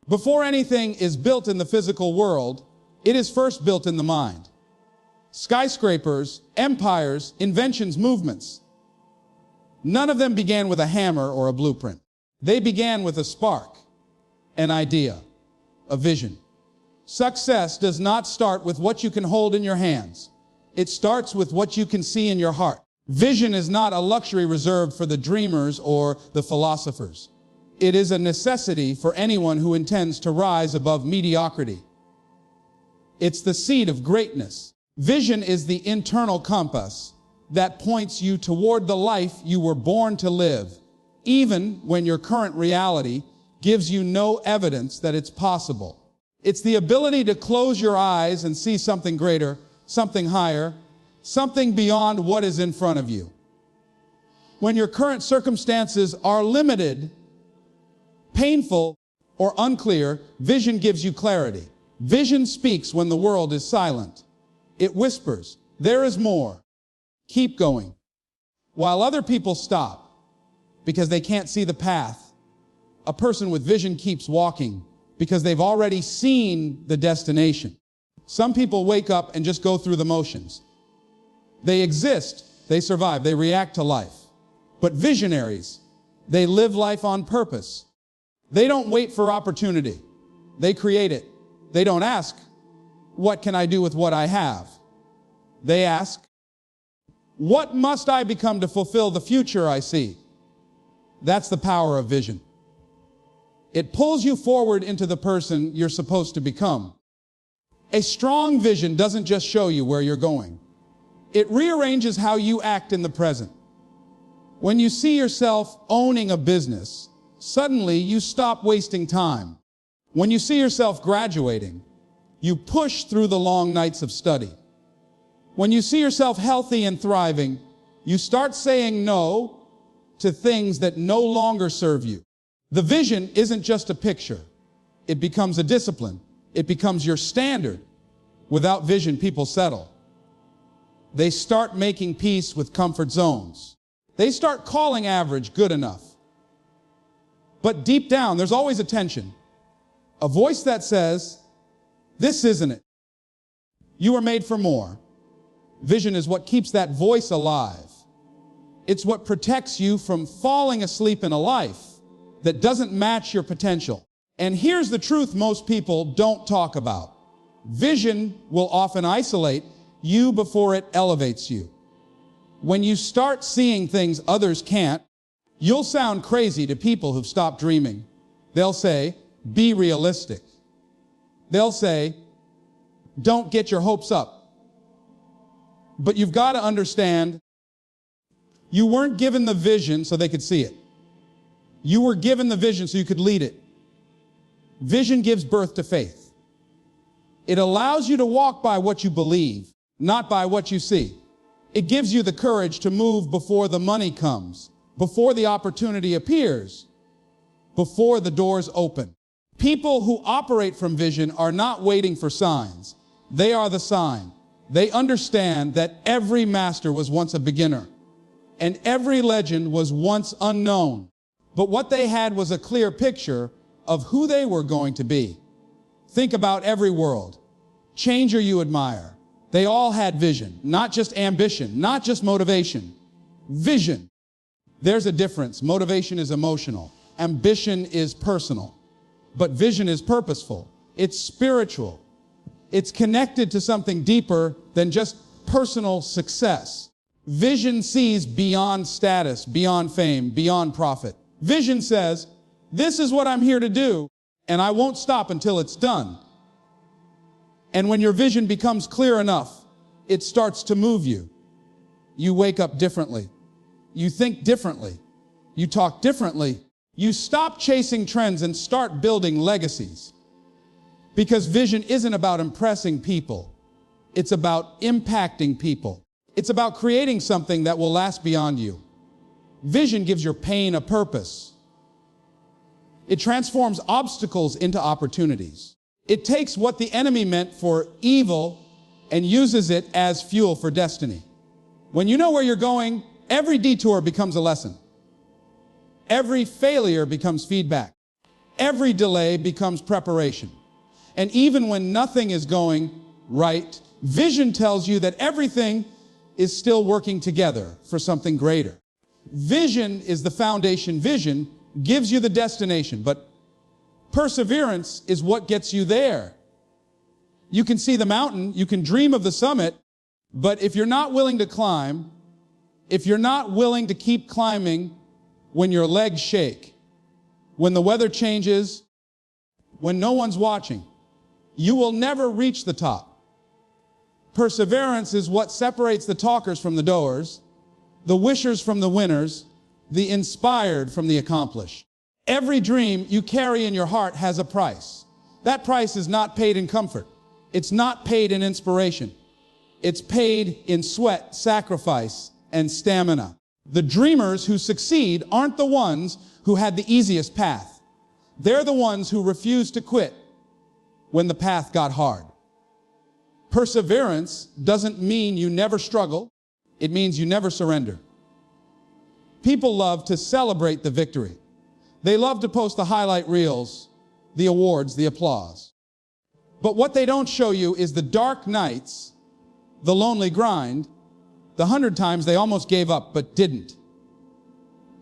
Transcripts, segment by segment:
Before anything is built in the physical world, it is first built in the mind. Skyscrapers, empires, inventions, movements. None of them began with a hammer or a blueprint. They began with a spark, an idea, a vision. Success does not start with what you can hold in your hands. It starts with what you can see in your heart. Vision is not a luxury reserved for the dreamers or the philosophers. It is a necessity for anyone who intends to rise above mediocrity. It's the seed of greatness. Vision is the internal compass that points you toward the life you were born to live, even when your current reality gives you no evidence that it's possible. It's the ability to close your eyes and see something greater, something higher, something beyond what is in front of you. When your current circumstances are limited, painful, or unclear, vision gives you clarity. Vision speaks when the world is silent. It whispers, "There is more. Keep going." While other people stop because they can't see the path, a person with vision keeps walking because they've already seen the destination. Some people wake up and just go through the motions. They exist, they survive, they react to life. But visionaries, they live life on purpose. They don't wait for opportunity. They create it. They don't ask, "What can I do with what I have?" They ask, "What must I become to fulfill the future I see?" That's the power of vision. It pulls you forward into the person you're supposed to become. A strong vision doesn't just show you where you're going. It rearranges how you act in the present. When you see yourself owning a business, suddenly you stop wasting time. When you see yourself graduating, you push through the long nights of study. When you see yourself healthy and thriving, you start saying no to things that no longer serve you. The vision isn't just a picture. It becomes a discipline. It becomes your standard. Without vision, people settle. They start making peace with comfort zones. They start calling average good enough. But deep down, there's always a tension. A voice that says, "This isn't it. You are made for more." Vision is what keeps that voice alive. It's what protects you from falling asleep in a life that doesn't match your potential. And here's the truth most people don't talk about. Vision will often isolate you before it elevates you. When you start seeing things others can't, you'll sound crazy to people who've stopped dreaming. They'll say, "Be realistic." They'll say, "Don't get your hopes up." But you've got to understand, you weren't given the vision so they could see it. You were given the vision so you could lead it. Vision gives birth to faith. It allows you to walk by what you believe, not by what you see. It gives you the courage to move before the money comes, before the opportunity appears, before the doors open. People who operate from vision are not waiting for signs. They are the sign. They understand that every master was once a beginner, and every legend was once unknown. But what they had was a clear picture of who they were going to be. Think about every world changer you admire. They all had vision, not just ambition, not just motivation. Vision. There's a difference. Motivation is emotional. Ambition is personal. But vision is purposeful. It's spiritual. It's connected to something deeper than just personal success. Vision sees beyond status, beyond fame, beyond profit. Vision says, "This is what I'm here to do, and I won't stop until it's done." And when your vision becomes clear enough, it starts to move you. You wake up differently. You think differently. You talk differently. You stop chasing trends and start building legacies. Because vision isn't about impressing people. It's about impacting people. It's about creating something that will last beyond you. Vision gives your pain a purpose. It transforms obstacles into opportunities. It takes what the enemy meant for evil and uses it as fuel for destiny. When you know where you're going, every detour becomes a lesson. Every failure becomes feedback. Every delay becomes preparation. And even when nothing is going right, vision tells you that everything is still working together for something greater. Vision is the foundation. Vision gives you the destination, but perseverance is what gets you there. You can see the mountain, you can dream of the summit, but if you're not willing to climb, if you're not willing to keep climbing when your legs shake, when the weather changes, when no one's watching, you will never reach the top. Perseverance is what separates the talkers from the doers, the wishers from the winners, the inspired from the accomplished. Every dream you carry in your heart has a price. That price is not paid in comfort. It's not paid in inspiration. It's paid in sweat, sacrifice, and stamina. The dreamers who succeed aren't the ones who had the easiest path. They're the ones who refused to quit when the path got hard. Perseverance doesn't mean you never struggle. It means you never surrender. People love to celebrate the victory. They love to post the highlight reels, the awards, the applause. But what they don't show you is the dark nights, the lonely grind, the 100 times they almost gave up but didn't.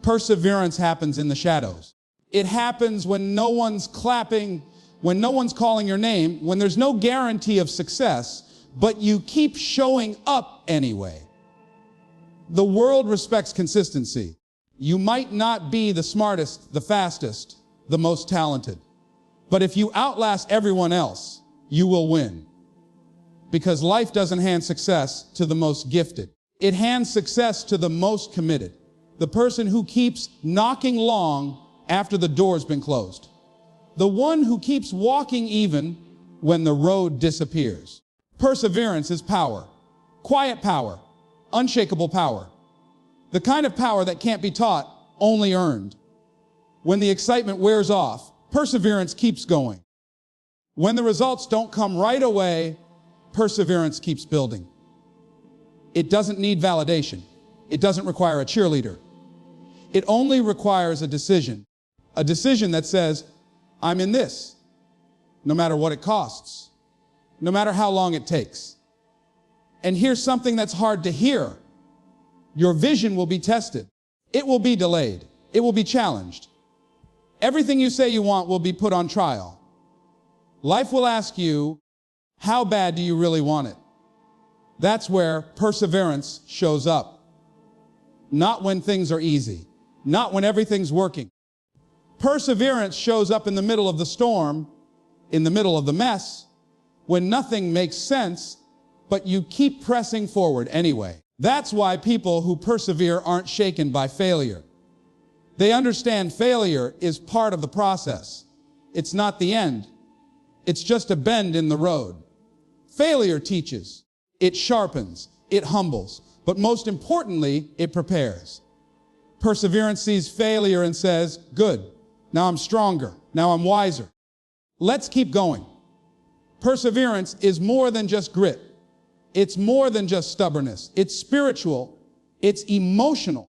Perseverance happens in the shadows. It happens when no one's clapping, when no one's calling your name, when there's no guarantee of success, but you keep showing up anyway. The world respects consistency. You might not be the smartest, the fastest, the most talented, but if you outlast everyone else, you will win. Because life doesn't hand success to the most gifted. It hands success to the most committed. The person who keeps knocking long after the door's been closed. The one who keeps walking even when the road disappears. Perseverance is power. Quiet power. Unshakable power. The kind of power that can't be taught, only earned. When the excitement wears off, perseverance keeps going. When the results don't come right away, perseverance keeps building. It doesn't need validation. It doesn't require a cheerleader. It only requires a decision that says, I'm in this, no matter what it costs, no matter how long it takes. And here's something that's hard to hear. Your vision will be tested. It will be delayed. It will be challenged. Everything you say you want will be put on trial. Life will ask you, how bad do you really want it? That's where perseverance shows up. Not when things are easy. Not when everything's working. Perseverance shows up in the middle of the storm, in the middle of the mess, when nothing makes sense, but you keep pressing forward anyway. That's why people who persevere aren't shaken by failure. They understand failure is part of the process. It's not the end. It's just a bend in the road. Failure teaches. It sharpens. It humbles. But most importantly, it prepares. Perseverance sees failure and says, good, now I'm stronger, now I'm wiser. Let's keep going. Perseverance is more than just grit. It's more than just stubbornness. It's spiritual. It's emotional.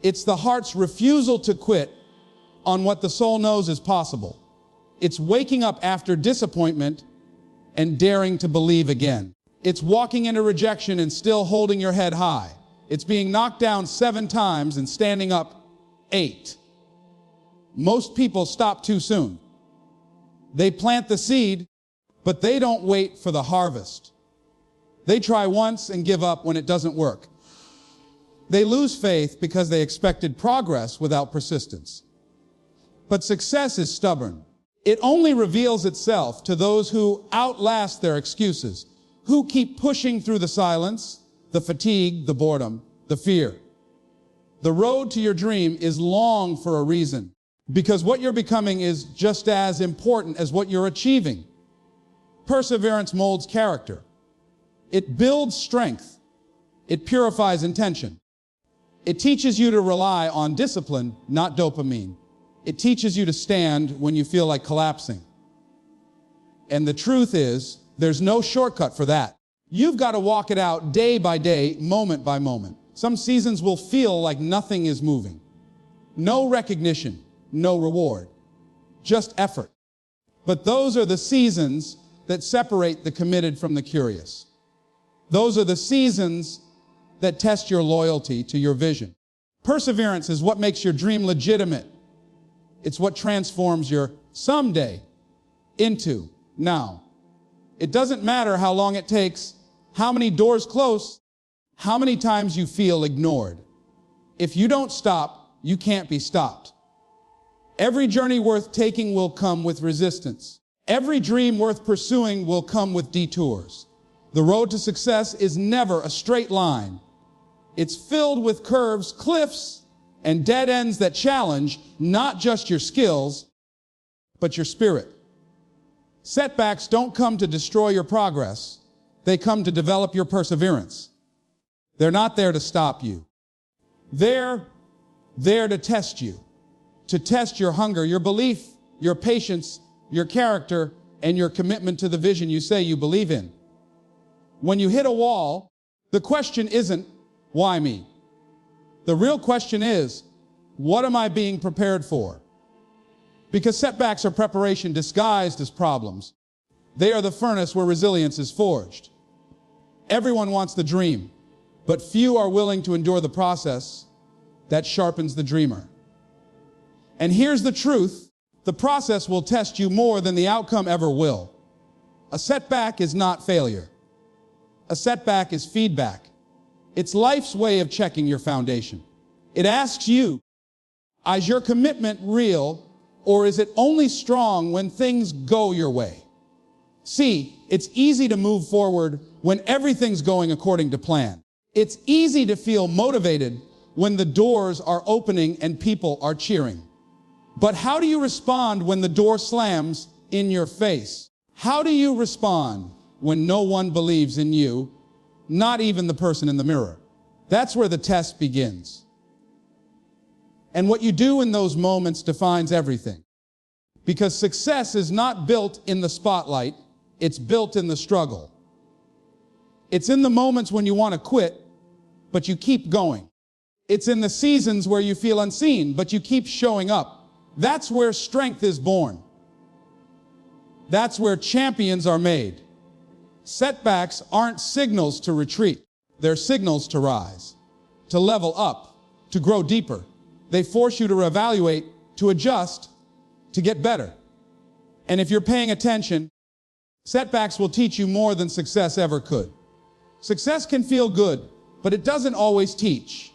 It's the heart's refusal to quit on what the soul knows is possible. It's waking up after disappointment and daring to believe again. It's walking into rejection and still holding your head high. It's being knocked down 7 times and standing up 8. Most people stop too soon. They plant the seed, but they don't wait for the harvest. They try once and give up when it doesn't work. They lose faith because they expected progress without persistence. But success is stubborn. It only reveals itself to those who outlast their excuses, who keep pushing through the silence, the fatigue, the boredom, the fear. The road to your dream is long for a reason, because what you're becoming is just as important as what you're achieving. Perseverance molds character. It builds strength. It purifies intention. It teaches you to rely on discipline, not dopamine. It teaches you to stand when you feel like collapsing. And the truth is, there's no shortcut for that. You've got to walk it out day by day, moment by moment. Some seasons will feel like nothing is moving. No recognition, no reward. just effort. But those are the seasons that separate the committed from the curious. Those are the seasons that test your loyalty to your vision. Perseverance is what makes your dream legitimate. It's what transforms your someday into now. It doesn't matter how long it takes, how many doors close, how many times you feel ignored. If you don't stop, you can't be stopped. Every journey worth taking will come with resistance. Every dream worth pursuing will come with detours. The road to success is never a straight line. It's filled with curves, cliffs, and dead ends that challenge not just your skills, but your spirit. Setbacks don't come to destroy your progress. They come to develop your perseverance. They're not there to stop you. They're there to test you, to test your hunger, your belief, your patience, your character, and your commitment to the vision you say you believe in. When you hit a wall, the question isn't, why me? The real question is, what am I being prepared for? Because setbacks are preparation disguised as problems. They are the furnace where resilience is forged. Everyone wants the dream, but few are willing to endure the process that sharpens the dreamer. And here's the truth, the process will test you more than the outcome ever will. A setback is not failure. A setback is feedback. It's life's way of checking your foundation. It asks you, is your commitment real, or is it only strong when things go your way? See, it's easy to move forward when everything's going according to plan. It's easy to feel motivated when the doors are opening and people are cheering. But how do you respond when the door slams in your face? How do you respond when no one believes in you, not even the person in the mirror? That's where the test begins. And what you do in those moments defines everything. Because success is not built in the spotlight, it's built in the struggle. It's in the moments when you want to quit, but you keep going. It's in the seasons where you feel unseen, but you keep showing up. That's where strength is born. That's where champions are made. Setbacks aren't signals to retreat. They're signals to rise, to level up, to grow deeper. They force you to reevaluate, to adjust, to get better. And if you're paying attention, setbacks will teach you more than success ever could. Success can feel good, but it doesn't always teach.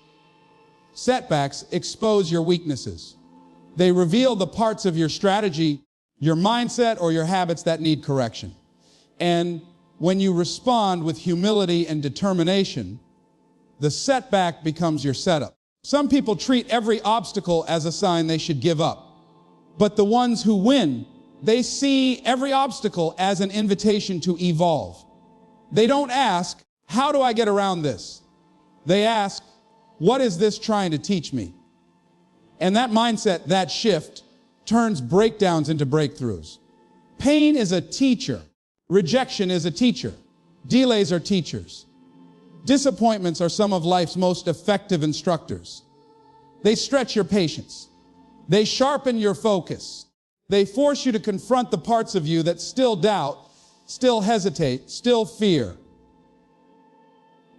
Setbacks expose your weaknesses. They reveal the parts of your strategy, your mindset, or your habits that need correction. And when you respond with humility and determination, the setback becomes your setup. Some people treat every obstacle as a sign they should give up. But the ones who win, they see every obstacle as an invitation to evolve. They don't ask, how do I get around this? They ask, what is this trying to teach me? And that mindset, that shift, turns breakdowns into breakthroughs. Pain is a teacher. Rejection is a teacher. Delays are teachers. Disappointments are some of life's most effective instructors. They stretch your patience. They sharpen your focus. They force you to confront the parts of you that still doubt, still hesitate, still fear.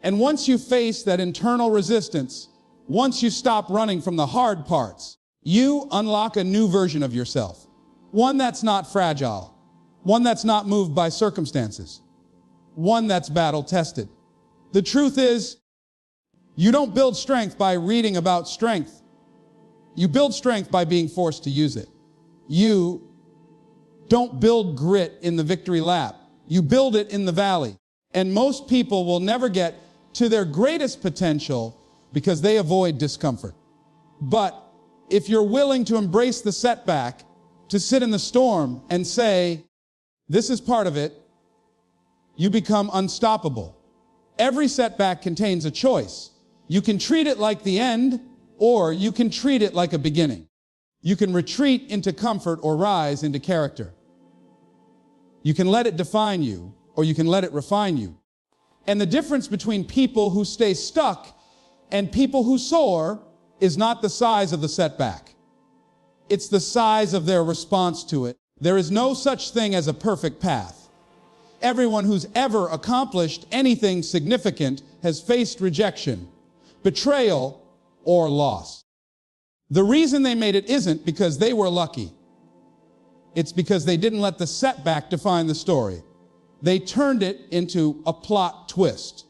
And once you face that internal resistance, once you stop running from the hard parts, you unlock a new version of yourself. One that's not fragile. One that's not moved by circumstances. One that's battle-tested. The truth is, you don't build strength by reading about strength. You build strength by being forced to use it. You don't build grit in the victory lap. You build it in the valley. And most people will never get to their greatest potential because they avoid discomfort. But if you're willing to embrace the setback, to sit in the storm and say, this is part of it, you become unstoppable. Every setback contains a choice. You can treat it like the end, or you can treat it like a beginning. You can retreat into comfort or rise into character. You can let it define you, or you can let it refine you. And the difference between people who stay stuck and people who soar is not the size of the setback. It's the size of their response to it. There is no such thing as a perfect path. Everyone who's ever accomplished anything significant has faced rejection, betrayal, or loss. The reason they made it isn't because they were lucky. It's because they didn't let the setback define the story. They turned it into a plot twist.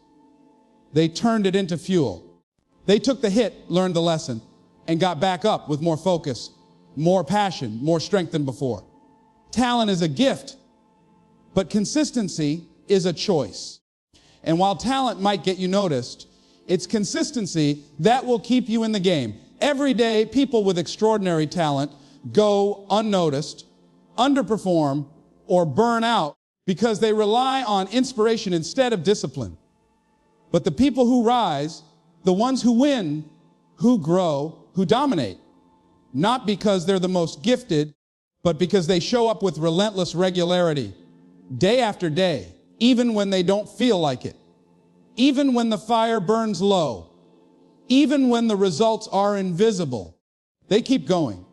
They turned it into fuel. They took the hit, learned the lesson, and got back up with more focus, more passion, more strength than before. Talent is a gift, but consistency is a choice. And while talent might get you noticed, it's consistency that will keep you in the game. Every day, people with extraordinary talent go unnoticed, underperform, or burn out because they rely on inspiration instead of discipline. But the people who rise, the ones who win, who grow, who dominate, not because they're the most gifted, but because they show up with relentless regularity, day after day, even when they don't feel like it, even when the fire burns low, even when the results are invisible. They keep going.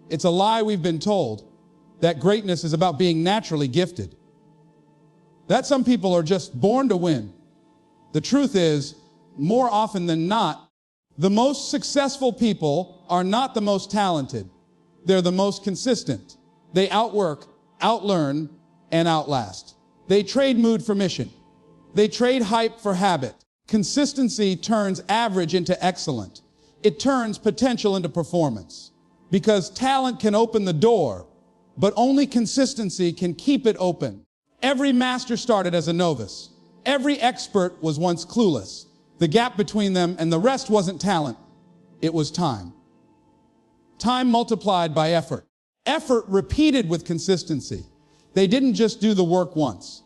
It's a lie we've been told, that greatness is about being naturally gifted, that some people are just born to win. The truth is, more often than not, the most successful people are not the most talented. They're the most consistent. They outwork, outlearn, and outlast. They trade mood for mission. They trade hype for habit. Consistency turns average into excellent. It turns potential into performance. Because talent can open the door, but only consistency can keep it open. Every master started as a novice. Every expert was once clueless. The gap between them and the rest wasn't talent. It was time. Time multiplied by effort. Effort repeated with consistency. They didn't just do the work once.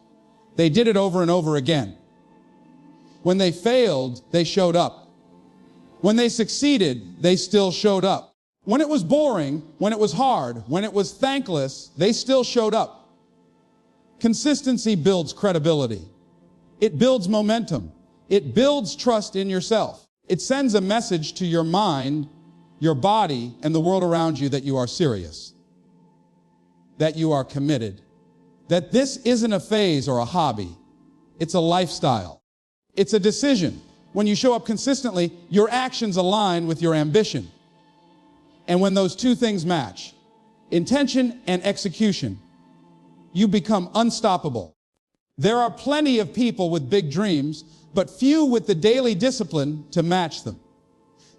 They did it over and over again. When they failed, they showed up. When they succeeded, they still showed up. When it was boring, when it was hard, when it was thankless, they still showed up. Consistency builds credibility. It builds momentum. It builds trust in yourself. It sends a message to your mind, your body, and the world around you that you are serious, that you are committed, that this isn't a phase or a hobby. It's a lifestyle. It's a decision. When you show up consistently, your actions align with your ambition. And when those two things match, intention and execution, you become unstoppable. There are plenty of people with big dreams, but few with the daily discipline to match them.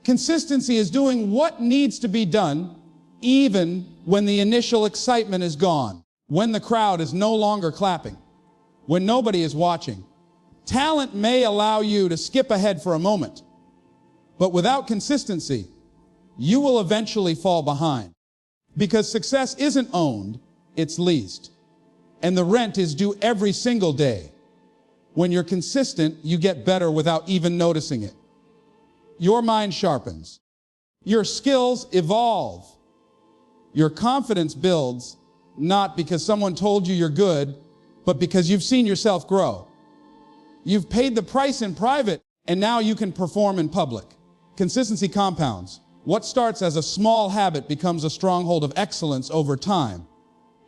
Consistency is doing what needs to be done, even when the initial excitement is gone, when the crowd is no longer clapping, when nobody is watching. Talent may allow you to skip ahead for a moment, but without consistency, you will eventually fall behind. Because success isn't owned, it's leased. And the rent is due every single day. When you're consistent, you get better without even noticing it. Your mind sharpens. Your skills evolve. Your confidence builds, not because someone told you you're good, but because you've seen yourself grow. You've paid the price in private, and now you can perform in public. Consistency compounds. What starts as a small habit becomes a stronghold of excellence over time.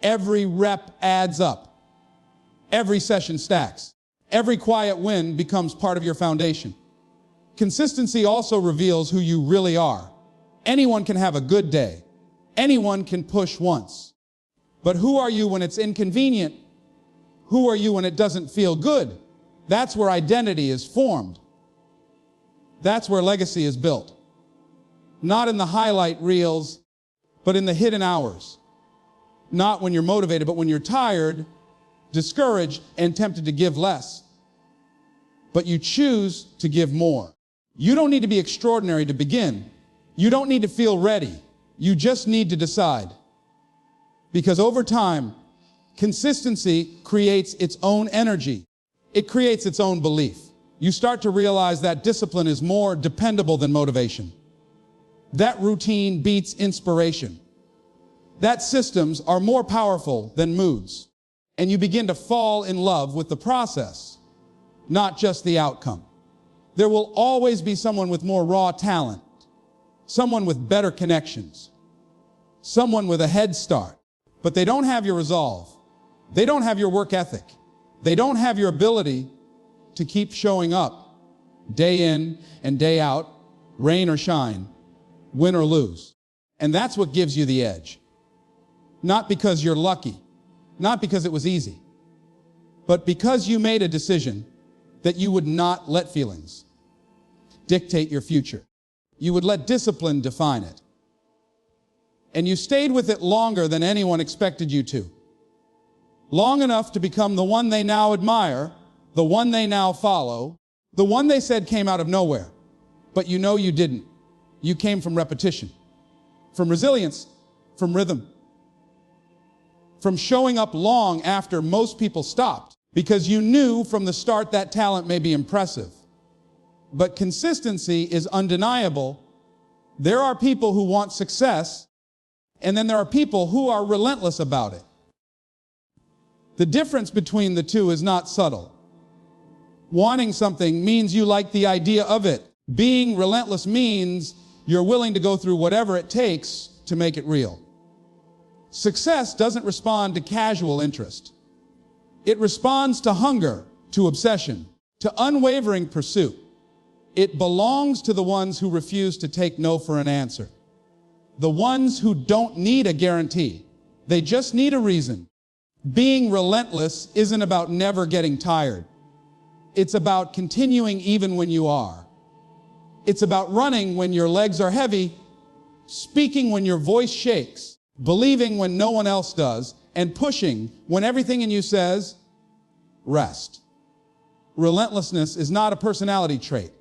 Every rep adds up. Every session stacks. Every quiet win becomes part of your foundation. Consistency also reveals who you really are. Anyone can have a good day. Anyone can push once. But who are you when it's inconvenient? Who are you when it doesn't feel good? That's where identity is formed. That's where legacy is built. Not in the highlight reels, but in the hidden hours. Not when you're motivated, but when you're tired, discouraged, and tempted to give less. But you choose to give more. You don't need to be extraordinary to begin. You don't need to feel ready. You just need to decide. Because over time, consistency creates its own energy. It creates its own belief. You start to realize that discipline is more dependable than motivation. That routine beats inspiration. That systems are more powerful than moods. And you begin to fall in love with the process, not just the outcome. There will always be someone with more raw talent, someone with better connections, someone with a head start, but they don't have your resolve. They don't have your work ethic. They don't have your ability to keep showing up day in and day out, rain or shine, win or lose. And that's what gives you the edge. Not because you're lucky, not because it was easy, but because you made a decision that you would not let feelings dictate your future. You would let discipline define it. And you stayed with it longer than anyone expected you to. Long enough to become the one they now admire, the one they now follow, the one they said came out of nowhere. But you know you didn't. You came from repetition, from resilience, from rhythm, from showing up long after most people stopped, because you knew from the start that talent may be impressive. But consistency is undeniable. There are people who want success, and then there are people who are relentless about it. The difference between the two is not subtle. Wanting something means you like the idea of it. Being relentless means you're willing to go through whatever it takes to make it real. Success doesn't respond to casual interest. It responds to hunger, to obsession, to unwavering pursuit. It belongs to the ones who refuse to take no for an answer. The ones who don't need a guarantee. They just need a reason. Being relentless isn't about never getting tired. It's about continuing even when you are. It's about running when your legs are heavy, speaking when your voice shakes, believing when no one else does, and pushing when everything in you says, rest. Relentlessness is not a personality trait.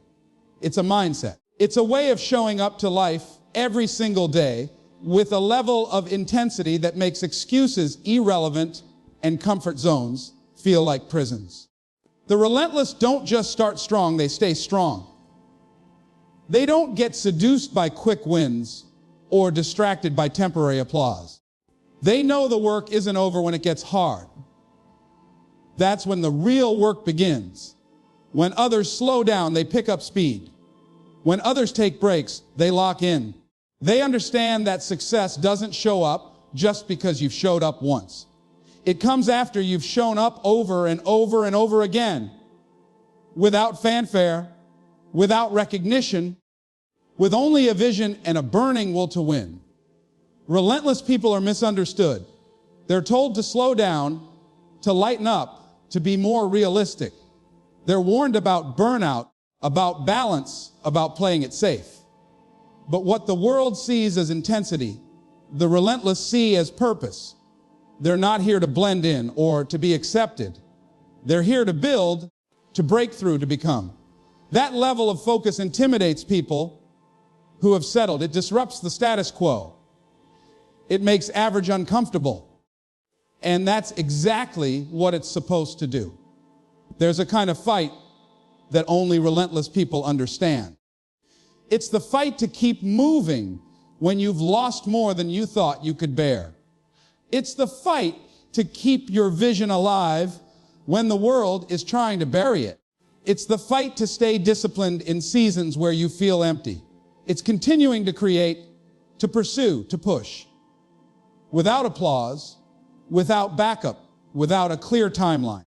It's a mindset. It's a way of showing up to life every single day with a level of intensity that makes excuses irrelevant and comfort zones feel like prisons. The relentless don't just start strong, they stay strong. They don't get seduced by quick wins or distracted by temporary applause. They know the work isn't over when it gets hard. That's when the real work begins. When others slow down, they pick up speed. When others take breaks, they lock in. They understand that success doesn't show up just because you've showed up once. It comes after you've shown up over and over and over again, without fanfare, without recognition, with only a vision and a burning will to win. Relentless people are misunderstood. They're told to slow down, to lighten up, to be more realistic. They're warned about burnout, about balance, about playing it safe. But what the world sees as intensity, the relentless see as purpose. They're not here to blend in or to be accepted. They're here to build, to break through, to become. That level of focus intimidates people who have settled. It disrupts the status quo. It makes average uncomfortable. And that's exactly what it's supposed to do. There's a kind of fight that only relentless people understand. It's the fight to keep moving when you've lost more than you thought you could bear. It's the fight to keep your vision alive when the world is trying to bury it. It's the fight to stay disciplined in seasons where you feel empty. It's continuing to create, to pursue, to push. Without applause, without backup, without a clear timeline.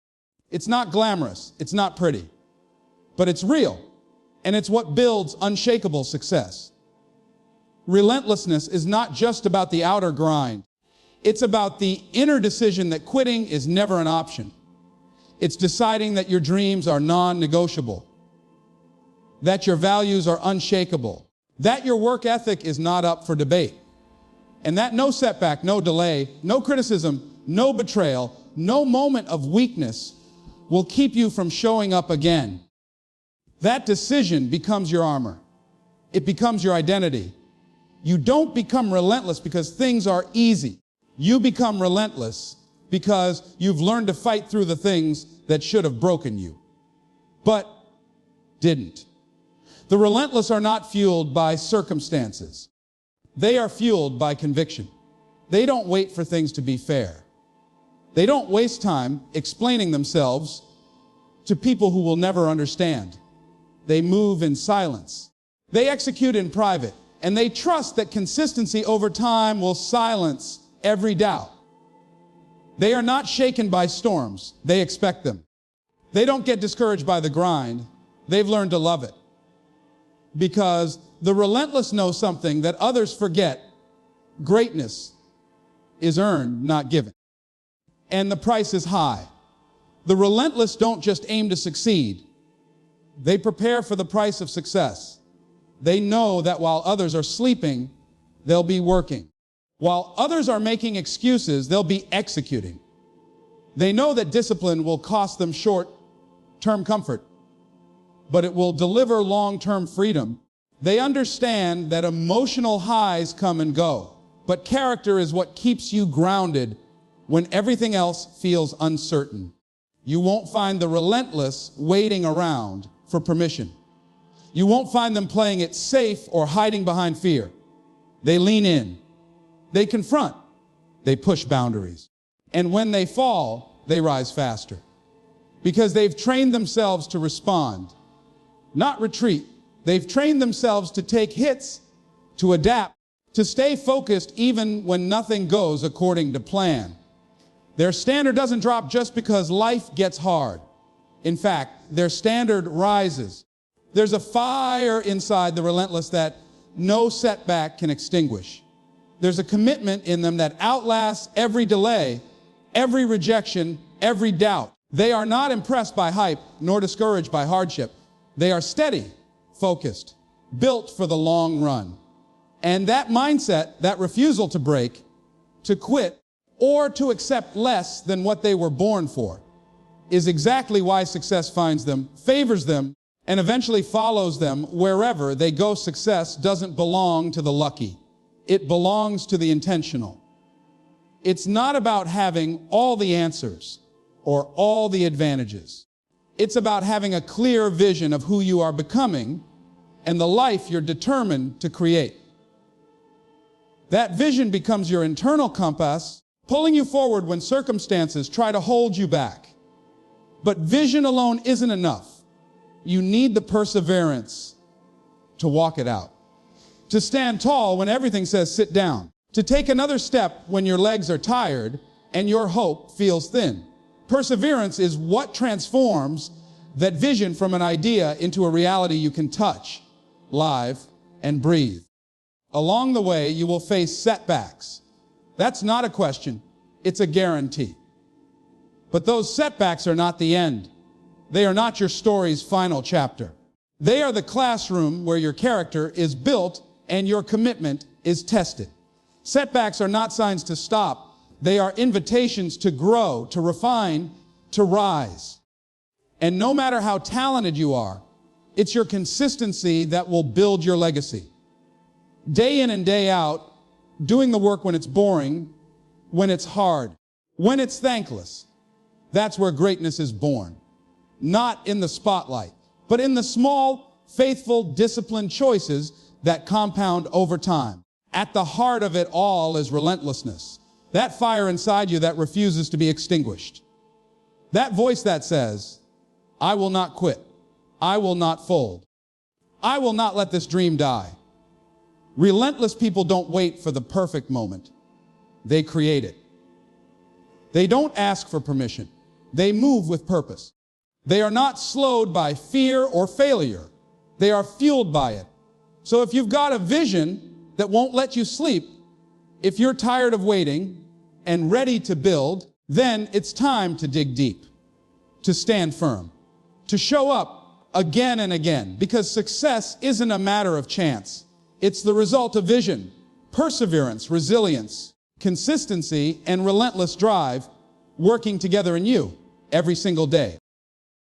It's not glamorous, it's not pretty, but it's real, and it's what builds unshakable success. Relentlessness is not just about the outer grind. It's about the inner decision that quitting is never an option. It's deciding that your dreams are non-negotiable, that your values are unshakable, that your work ethic is not up for debate, and that no setback, no delay, no criticism, no betrayal, no moment of weakness will keep you from showing up again. That decision becomes your armor. It becomes your identity. You don't become relentless because things are easy. You become relentless because you've learned to fight through the things that should have broken you, but didn't. The relentless are not fueled by circumstances. They are fueled by conviction. They don't wait for things to be fair. They don't waste time explaining themselves to people who will never understand. They move in silence. They execute in private And they trust that consistency over time will silence every doubt. They are not shaken by storms. They expect them. They don't get discouraged by the grind. They've learned to love it. Because the relentless know something that others forget. Greatness is earned, not given. And the price is high. The relentless don't just aim to succeed. They prepare for the price of success. They know that while others are sleeping, they'll be working. While others are making excuses, they'll be executing. They know that discipline will cost them short-term comfort, but it will deliver long-term freedom. They understand that emotional highs come and go, but character is what keeps you grounded when everything else feels uncertain. You won't find the relentless waiting around for permission. You won't find them playing it safe or hiding behind fear. They lean in. They confront. They push boundaries. And when they fall, they rise faster. Because they've trained themselves to respond, not retreat. They've trained themselves to take hits, to adapt, to stay focused even when nothing goes according to plan. Their standard doesn't drop just because life gets hard. In fact, their standard rises. There's a fire inside the relentless that no setback can extinguish. There's a commitment in them that outlasts every delay, every rejection, every doubt. They are not impressed by hype nor discouraged by hardship. They are steady, focused, built for the long run. And that mindset, that refusal to break, to quit, or to accept less than what they were born for, is exactly why success finds them, favors them, and eventually follows them wherever they go. Success doesn't belong to the lucky. It belongs to the intentional. It's not about having all the answers or all the advantages. It's about having a clear vision of who you are becoming and the life you're determined to create. That vision becomes your internal compass, pulling you forward when circumstances try to hold you back. But vision alone isn't enough. You need the perseverance to walk it out, to stand tall when everything says sit down, to take another step when your legs are tired and your hope feels thin. Perseverance is what transforms that vision from an idea into a reality you can touch, live, and breathe. Along the way, you will face setbacks. That's not a question, it's a guarantee. But those setbacks are not the end. They are not your story's final chapter. They are the classroom where your character is built and your commitment is tested. Setbacks are not signs to stop. They are invitations to grow, to refine, to rise. And no matter how talented you are, it's your consistency that will build your legacy. Day in and day out, doing the work when it's boring, when it's hard, when it's thankless. That's where greatness is born. Not in the spotlight, but in the small, faithful, disciplined choices that compound over time. At the heart of it all is relentlessness. That fire inside you that refuses to be extinguished. That voice that says, I will not quit. I will not fold. I will not let this dream die. Relentless people don't wait for the perfect moment. They create it. They don't ask for permission. They move with purpose. They are not slowed by fear or failure. They are fueled by it. So if you've got a vision that won't let you sleep, if you're tired of waiting and ready to build, then it's time to dig deep, to stand firm, to show up again and again, because success isn't a matter of chance. It's the result of vision, perseverance, resilience, consistency, and relentless drive working together in you every single day.